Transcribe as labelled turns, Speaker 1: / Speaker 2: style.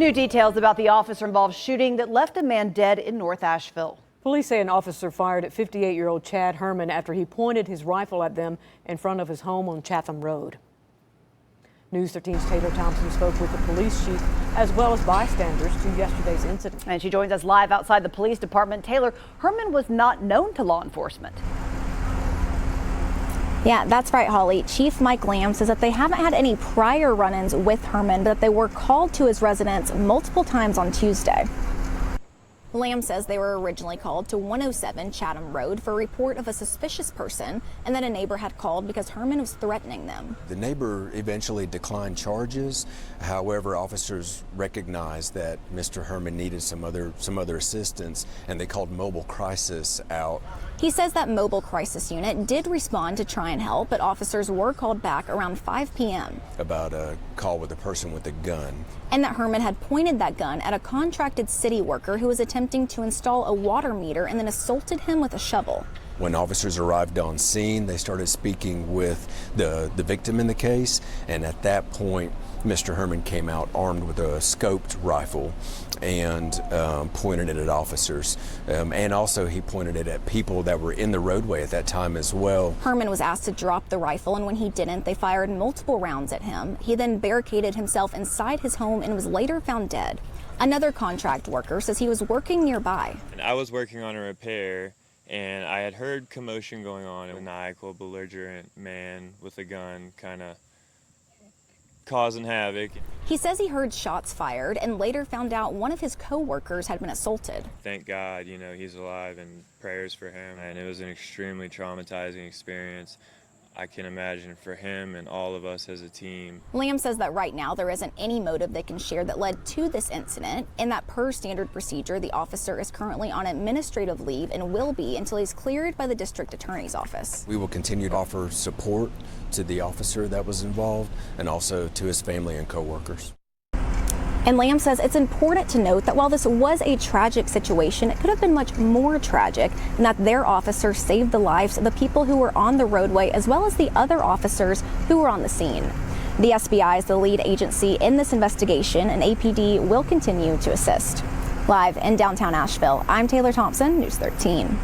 Speaker 1: New details about the officer-involved shooting that left a man dead in North Asheville.
Speaker 2: Police say an officer fired at 58-year-old Chad Herman after he pointed his rifle at them in front of his home on Chatham Road. News 13's Taylor Thompson spoke with the police chief as well as bystanders to yesterday's incident.
Speaker 1: And she joins us live outside the police department. Taylor, Herman was not known to law enforcement.
Speaker 3: Yeah, that's right, Holly. Chief Mike Lamb says that they haven't had any prior run-ins with Herman, but that they were called to his residence multiple times on Tuesday. Lamb says they were originally called to 107 Chatham Road for a report of a suspicious person, and that a neighbor had called because Herman was threatening them.
Speaker 4: The neighbor eventually declined charges. However, officers recognized that Mr. Herman needed some other assistance, and they called mobile crisis out.
Speaker 3: He says that mobile crisis unit did respond to try and help, but officers were called back around 5 p.m.
Speaker 4: about a call with a person with a gun.
Speaker 3: And that Herman had pointed that gun at a contracted city worker who was attempting to install a water meter and then assaulted him with a shovel.
Speaker 4: When officers arrived on scene, they started speaking with the victim in the case, and at that point, Mr. Herman came out armed with a scoped rifle and pointed it at officers. And also he pointed it at people that were in the roadway at that time as well.
Speaker 3: Herman was asked to drop the rifle, and when he didn't, they fired multiple rounds at him. He then barricaded himself inside his home and was later found dead. Another contract worker says he was working nearby.
Speaker 5: And I was working on a repair, and I had heard commotion going on. A maniacal, belligerent man with a gun kind of causing havoc.
Speaker 3: He says he heard shots fired and later found out one of his co-workers had been assaulted.
Speaker 5: Thank God, he's alive, and prayers for him. And it was an extremely traumatizing experience. I can imagine for him and all of us as a team.
Speaker 3: Lamb says that right now there isn't any motive they can share that led to this incident, and that per standard procedure, the officer is currently on administrative leave and will be until he's cleared by the district attorney's office.
Speaker 4: We will continue to offer support to the officer that was involved and also to his family and co-workers.
Speaker 3: And Lamb says it's important to note that while this was a tragic situation, it could have been much more tragic, and that their officer saved the lives of the people who were on the roadway as well as the other officers who were on the scene. The SBI is the lead agency in this investigation, and APD will continue to assist. Live in downtown Asheville, I'm Taylor Thompson, News 13.